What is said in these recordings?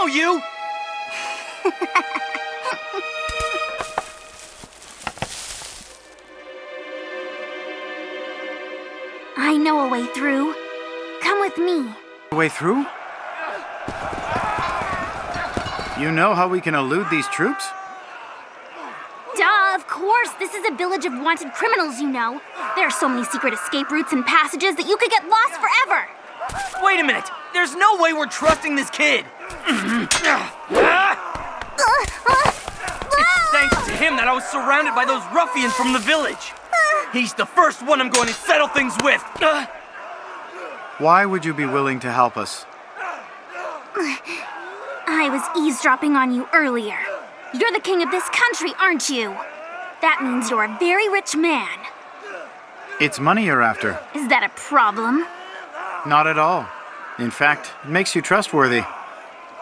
know you! I know a way through. Come with me. Way through? You know how we can elude these troops? Duh, of course. This is a village of wanted criminals, you know. There are so many secret escape routes and passages that you could get lost forever. Wait a minute! There's no way we're trusting this kid! It's thanks to him that I was surrounded by those ruffians from the village. He's the first one I'm going to settle things with. Why would you be willing to help us? I was eavesdropping on you earlier. You're the king of this country, aren't you? That means you're a very rich man. It's money you're after. Is that a problem? Not at all. In fact, it makes you trustworthy.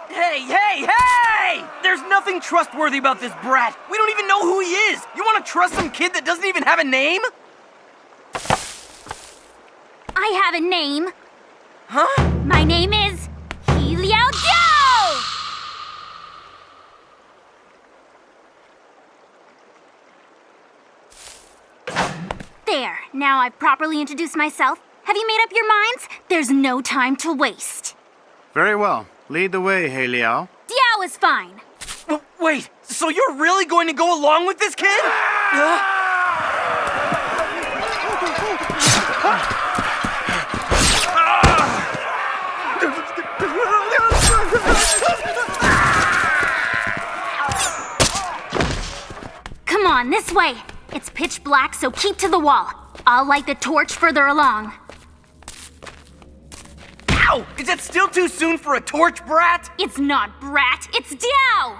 Hey, hey, hey! There's nothing trustworthy about this brat. We don't even know who he is. You want to trust some kid that doesn't even have a name? I have a name. Huh? My name is He Liao Diao! There, now I've properly introduced myself. Have you made up your minds? There's no time to waste. Very well. Lead the way, He Liao. Diao is fine. Wait, so you're really going to go along with this kid? Come on, this way. It's pitch black, so keep to the wall. I'll light the torch further along. Ow! Is it still too soon for a torch, brat? It's not Brat, it's Diao!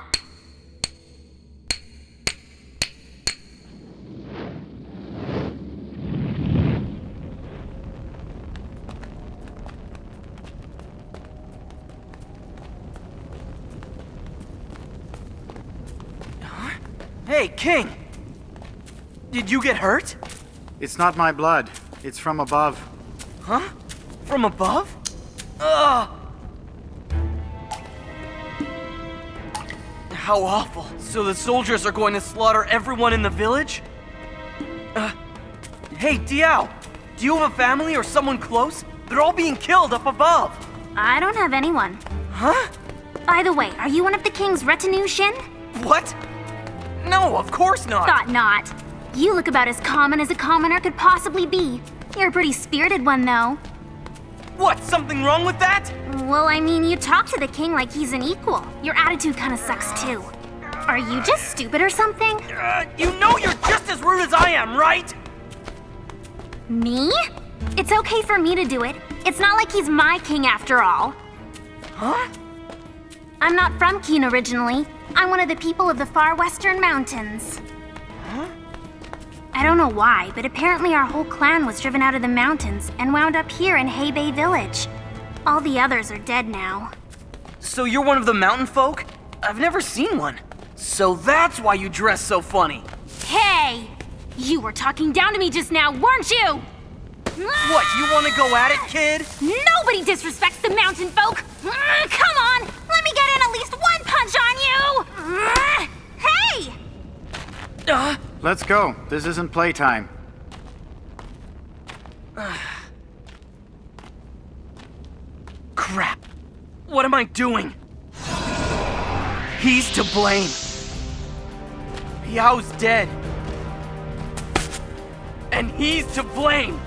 Hey, King! Did you get hurt? It's not my blood. It's from above. Huh? From above? Ugh! How awful. So the soldiers are going to slaughter everyone in the village? Hey, Diao! Do you have a family or someone close? They're all being killed up above! I don't have anyone. Huh? By the way, are you one of the king's retinue, Shin? What? No, of course not! Thought not. You look about as common as a commoner could possibly be. You're a pretty spirited one, though. What, something wrong with that? Well, I mean, you talk to the king like he's an equal. Your attitude kind of sucks, too. Are you just stupid or something? You know you're just as rude as I am, right? Me? It's okay for me to do it. It's not like he's my king after all. Huh? I'm not from Keen originally. I'm one of the people of the far western mountains. Huh? I don't know why, but apparently our whole clan was driven out of the mountains and wound up here in Hebei Village. All the others are dead now. So you're one of the mountain folk? I've never seen one. So that's why you dress so funny. Hey! You were talking down to me just now, weren't you? What, you want to go at it, kid? Nobody disrespects the mountain folk! Come on! Let me get in at least one punch on you! Hey! Let's go. This isn't playtime. Crap. What am I doing? He's to blame. Yao's dead. And he's to blame.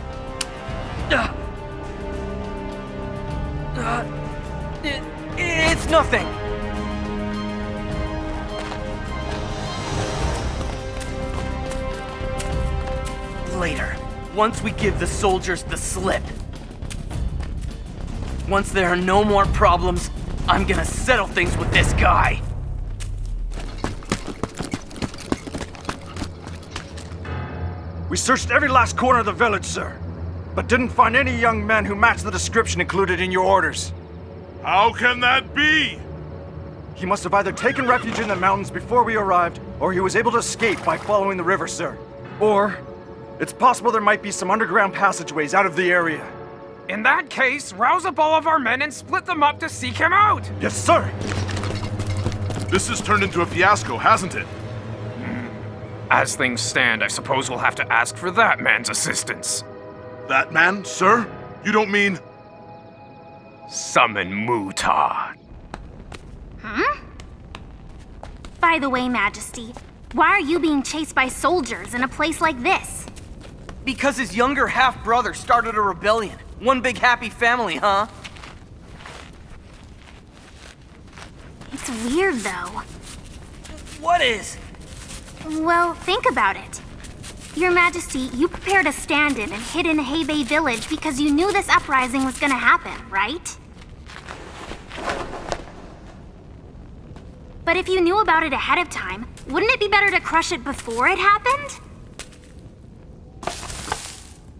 It's nothing. Later, once we give the soldiers the slip. Once there are no more problems, I'm gonna settle things with this guy. We searched every last corner of the village, sir, but didn't find any young men who matched the description included in your orders. How can that be? He must have either taken refuge in the mountains before we arrived, or he was able to escape by following the river, sir. Or, it's possible there might be some underground passageways out of the area. In that case, rouse up all of our men and split them up to seek him out! Yes, sir! This has turned into a fiasco, hasn't it? As things stand, I suppose we'll have to ask for that man's assistance. That man, sir? You don't mean... Summon Muta. By the way, Majesty, why are you being chased by soldiers in a place like this? Because his younger half-brother started a rebellion. One big happy family, huh? It's weird, though. What is? Well, think about it. Your Majesty, you prepared a stand-in and hid in Heibei Village because you knew this uprising was gonna happen, right? But if you knew about it ahead of time, wouldn't it be better to crush it before it happened?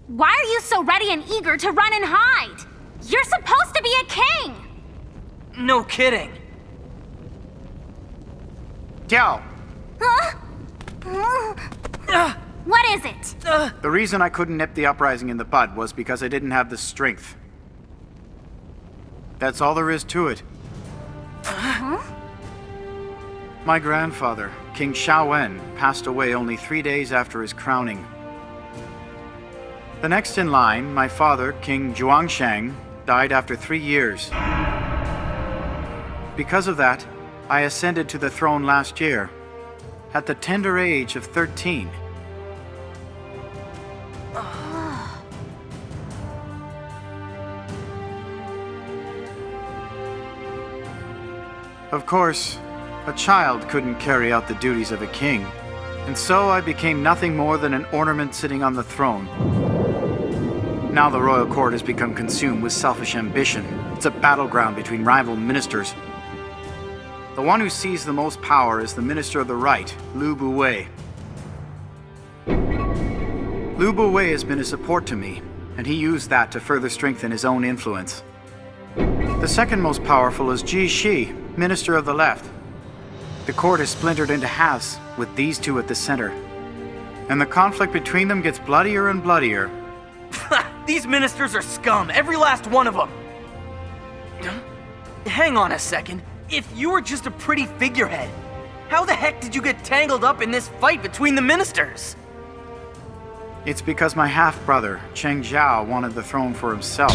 Why are you so ready and eager to run and hide? You're supposed to be a king! No kidding. Tiao, Huh? What is it? the reason I couldn't nip the uprising in the bud was because I didn't have the strength. That's all there is to it. My grandfather, King Xiaowen, passed away only 3 days after his crowning. The next in line, my father, King Zhuangshang, died after 3 years. Because of that, I ascended to the throne last year, at the tender age of 13. Of course, a child couldn't carry out the duties of a king, and so I became nothing more than an ornament sitting on the throne. Now the royal court has become consumed with selfish ambition. It's a battleground between rival ministers. The one who sees the most power is the Minister of the Right, Lu Buwei. Lu Buwei has been a support to me, and he used that to further strengthen his own influence. The second most powerful is Ji Shi, Minister of the Left. The court is splintered into halves, with these two at the center. And the conflict between them gets bloodier and bloodier. These ministers are scum, every last one of them. Hang on a second. If you were just a pretty figurehead, how the heck did you get tangled up in this fight between the ministers? It's because my half-brother, Cheng Zhao, wanted the throne for himself.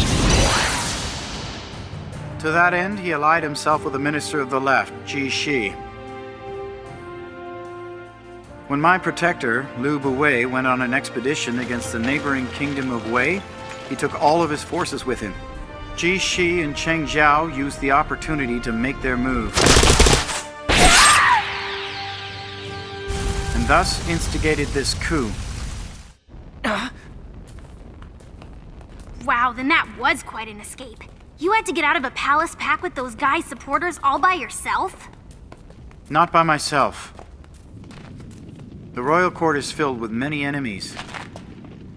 To that end, he allied himself with the Minister of the Left, Ji Shi. When my protector, Lu Buwei, went on an expedition against the neighboring kingdom of Wei, he took all of his forces with him. Ji Shi and Cheng Zhao used the opportunity to make their move. And thus instigated this coup. Wow, then that was quite an escape. You had to get out of a palace packed with those guys' supporters all by yourself? Not by myself. The royal court is filled with many enemies.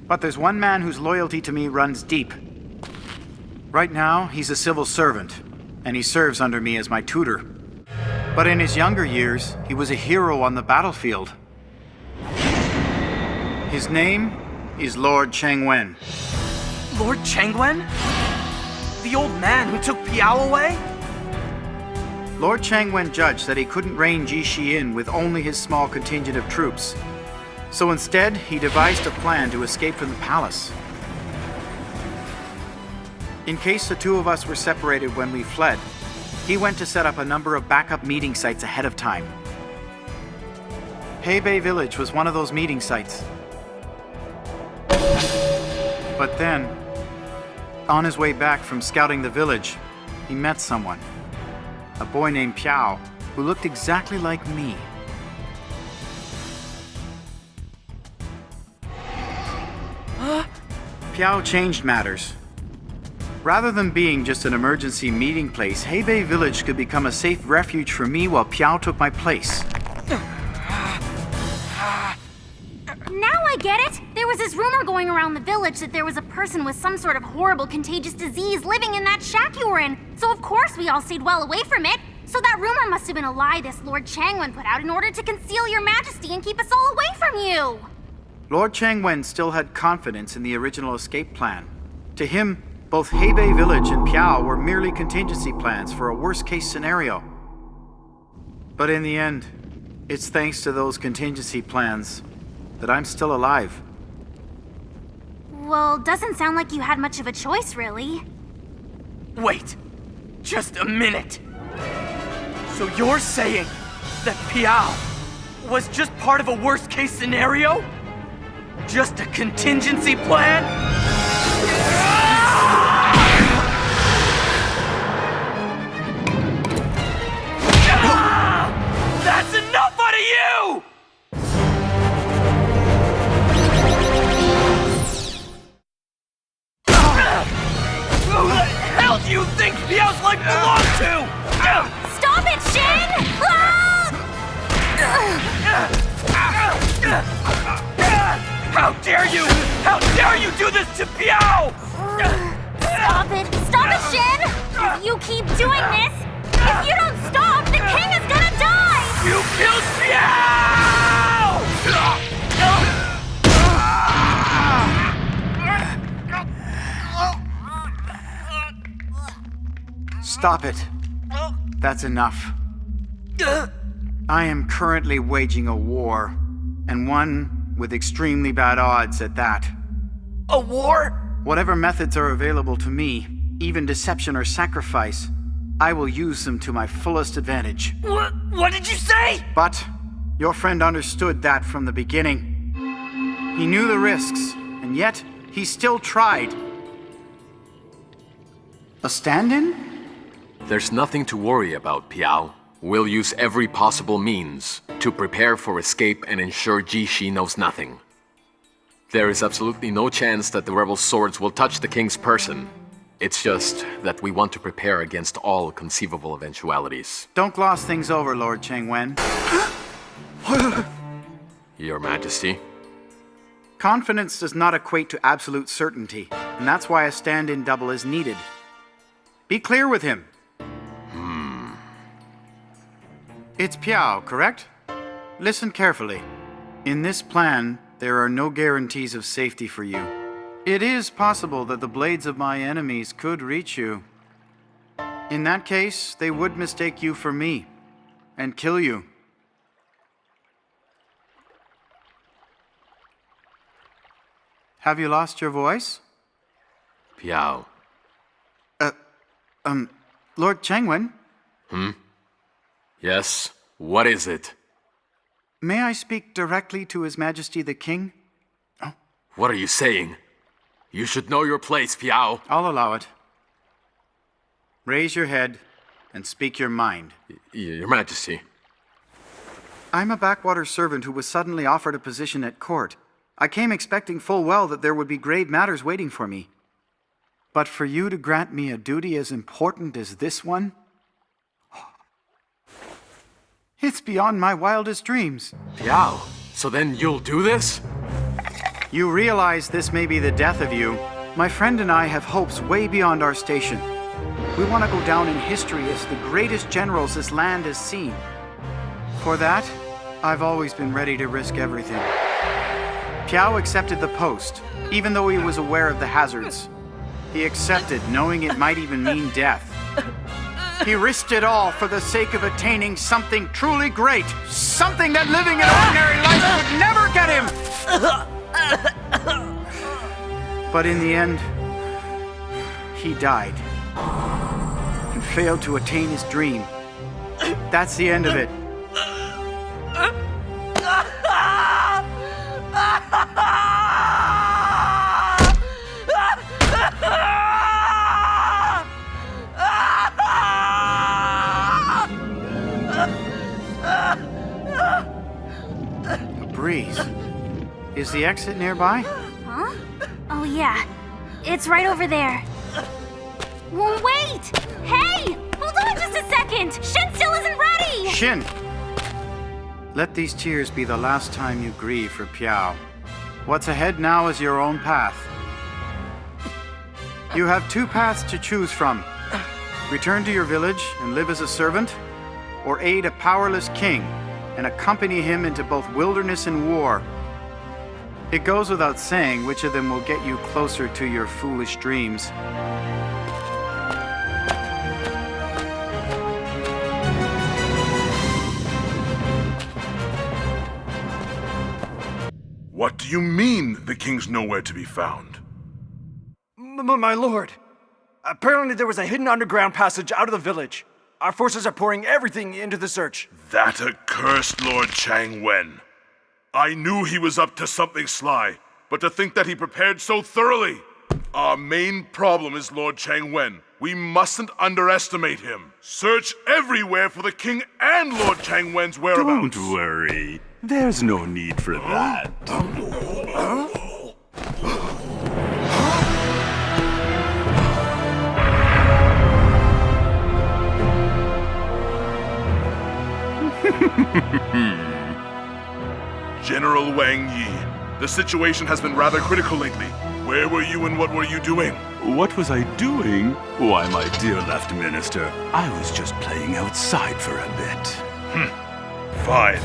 But there's one man whose loyalty to me runs deep. Right now, he's a civil servant, and he serves under me as my tutor. But in his younger years, he was a hero on the battlefield. His name is Lord Chengwen. Lord Chengwen? The old man who took Piao away? Lord Chengwen judged that he couldn't rein Ji Shi in with only his small contingent of troops. So instead, he devised a plan to escape from the palace. In case the two of us were separated when we fled, he went to set up a number of backup meeting sites ahead of time. Heibei Village was one of those meeting sites. But then, on his way back from scouting the village, he met someone. A boy named Piao, who looked exactly like me. Piao changed matters. Rather than being just an emergency meeting place, Heibei Village could become a safe refuge for me while Piao took my place. Now I get it! There was this rumor going around the village that there was a person with some sort of horrible contagious disease living in that shack you were in. So of course we all stayed well away from it. So that rumor must have been a lie this Lord Changwen put out in order to conceal your majesty and keep us all away from you! Lord Changwen still had confidence in the original escape plan. To him, both Heibei Village and Piao were merely contingency plans for a worst-case scenario. But in the end, it's thanks to those contingency plans that I'm still alive. Well, doesn't sound like you had much of a choice, really. Wait, just a minute. So you're saying that Piao was just part of a worst-case scenario? Just a contingency plan? That's enough out of you! Who the hell do you think Piao's life belongs to? Stop it, Shin! How dare you! How dare you do this to Piao! Stop it! Stop it, Shin! If you keep doing this, if you don't stop, the king is gonna die! You killed Piao! Stop it. That's enough. I am currently waging a war, and one with extremely bad odds at that. A war? Whatever methods are available to me, even deception or sacrifice, I will use them to my fullest advantage. What did you say? But your friend understood that from the beginning. He knew the risks, and yet he still tried. A stand-in? There's nothing to worry about, Piao. We'll use every possible means to prepare for escape and ensure Ji-Shi knows nothing. There is absolutely no chance that the rebel swords will touch the king's person. It's just that we want to prepare against all conceivable eventualities. Don't gloss things over, Lord Chengwen. Your Majesty. Confidence does not equate to absolute certainty, and that's why a stand-in double is needed. Be clear with him. It's Piao, correct? Listen carefully. In this plan, there are no guarantees of safety for you. It is possible that the blades of my enemies could reach you. In that case, they would mistake you for me and kill you. Have you lost your voice? Piao. Lord Chengwen? Yes? What is it? May I speak directly to His Majesty the King? What are you saying? You should know your place, Piao. I'll allow it. Raise your head and speak your mind. Your Majesty. I'm a backwater servant who was suddenly offered a position at court. I came expecting full well that there would be grave matters waiting for me. But for you to grant me a duty as important as this one? It's beyond my wildest dreams. Piao, so then you'll do this? You realize this may be the death of you. My friend and I have hopes way beyond our station. We want to go down in history as the greatest generals this land has seen. For that, I've always been ready to risk everything. Piao accepted the post, even though he was aware of the hazards. He accepted, knowing it might even mean death. He risked it all for the sake of attaining something truly great. Something that living an ordinary life would never get him. But in the end, he died. And failed to attain his dream. That's the end of it. Breeze. Is the exit nearby? Huh? Oh yeah, it's right over there. Well, wait! Hey! Hold on just a second! Shin still isn't ready! Shin! Let these tears be the last time you grieve for Piao. What's ahead now is your own path. You have two paths to choose from. Return to your village and live as a servant, or aid a powerless king and accompany him into both wilderness and war. It goes without saying which of them will get you closer to your foolish dreams. you mean the king's nowhere to be found? My lord, apparently there was a hidden underground passage out of the village. Our forces are pouring everything into the search. That accursed Lord Chang Wen. I knew he was up to something sly, but to think that he prepared so thoroughly. Our main problem is Lord Chang Wen. We mustn't underestimate him. Search everywhere for the king and Lord Chang Wen's whereabouts. Don't worry. There's no need for that. General Wang Yi, the situation has been rather critical lately. Where were you and what were you doing? What was I doing? Why, my dear Left Minister, I was just playing outside for a bit. Fine.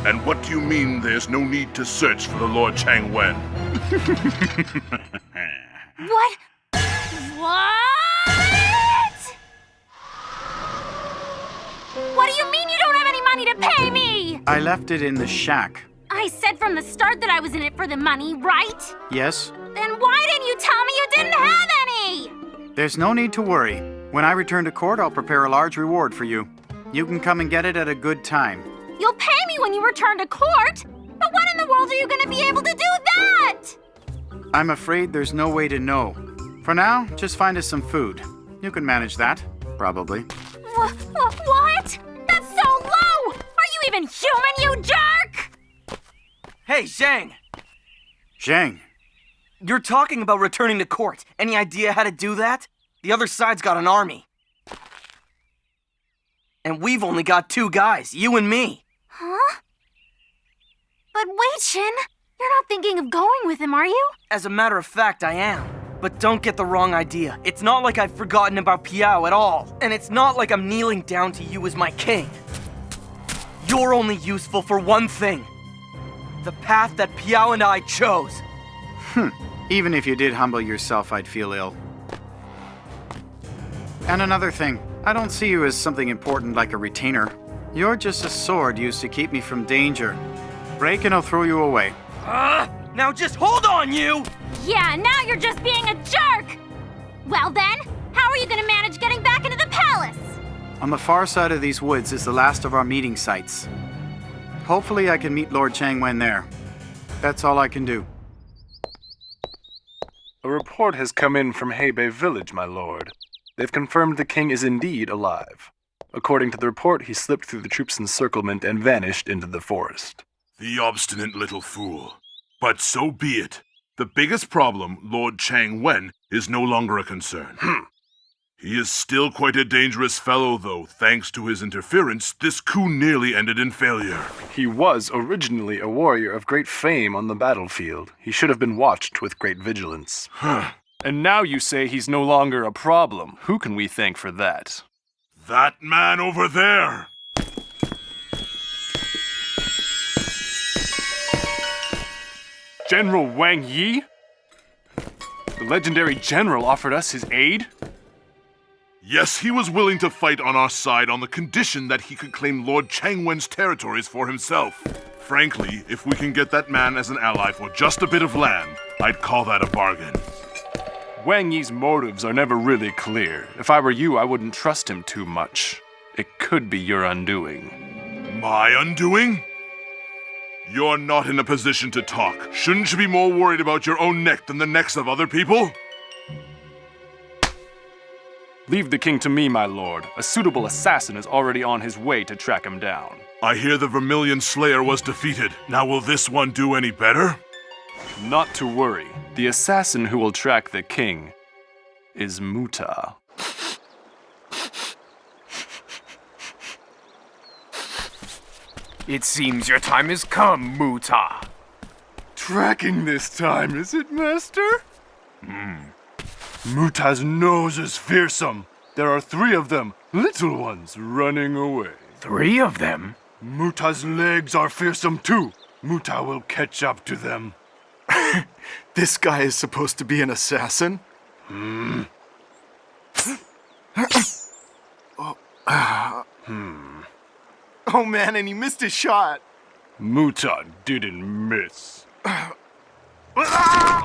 And what do you mean there's no need to search for the Lord Chang Wen? What? What do you mean you don't have any money to pay me? I left it in the shack. I said from the start that I was in it for the money, right? Yes? Then why didn't you tell me you didn't have any? There's no need to worry. When I return to court, I'll prepare a large reward for you. You can come and get it at a good time. You'll pay me when you return to court? But when in the world are you going to be able to do that? I'm afraid there's no way to know. For now, just find us some food. You can manage that, probably. What? That's so low! Are you even human, you jerk? Hey, Zhang! Zhang, You're talking about returning to court. Any idea how to do that? The other side's got an army. And we've only got 2 guys, you and me. Huh? But wait, Shin. You're not thinking of going with him, are you? As a matter of fact, I am. But don't get the wrong idea. It's not like I've forgotten about Piao at all. And it's not like I'm kneeling down to you as my king. You're only useful for one thing. The path that Piao and I chose. even if you did humble yourself, I'd feel ill. And another thing, I don't see you as something important like a retainer. You're just a sword used to keep me from danger. Break and I'll throw you away. Now just hold on, you! Yeah, now you're just being a jerk! Well then, how are you gonna manage getting back into the palace? On the far side of these woods is the last of our meeting sites. Hopefully I can meet Lord Chang Wen there. That's all I can do. A report has come in from Hebei Village, my lord. They've confirmed the king is indeed alive. According to the report, he slipped through the troops' encirclement and vanished into the forest. The obstinate little fool. But so be it. The biggest problem, Lord Chang Wen, is no longer a concern. He is still quite a dangerous fellow, though. Thanks to his interference, this coup nearly ended in failure. He was originally a warrior of great fame on the battlefield. He should have been watched with great vigilance. And now you say he's no longer a problem. Who can we thank for that? That man over there! General Wang Yi? The legendary general offered us his aid? Yes, he was willing to fight on our side on the condition that he could claim Lord Chang Wen's territories for himself. Frankly, if we can get that man as an ally for just a bit of land, I'd call that a bargain. Wang Yi's motives are never really clear. If I were you, I wouldn't trust him too much. It could be your undoing. My undoing? You're not in a position to talk. Shouldn't you be more worried about your own neck than the necks of other people? Leave the king to me, my lord. A suitable assassin is already on his way to track him down. I hear the Vermilion Slayer was defeated. Now will this one do any better? Not to worry. The assassin who will track the king is Muta. It seems your time has come, Muta. Tracking this time, is it, master? Muta's nose is fearsome. There are 3 of them, little ones, running away. 3 of them? Muta's legs are fearsome too. Muta will catch up to them. This guy is supposed to be an assassin? Oh man, and he missed his shot. Muta didn't miss. Ah!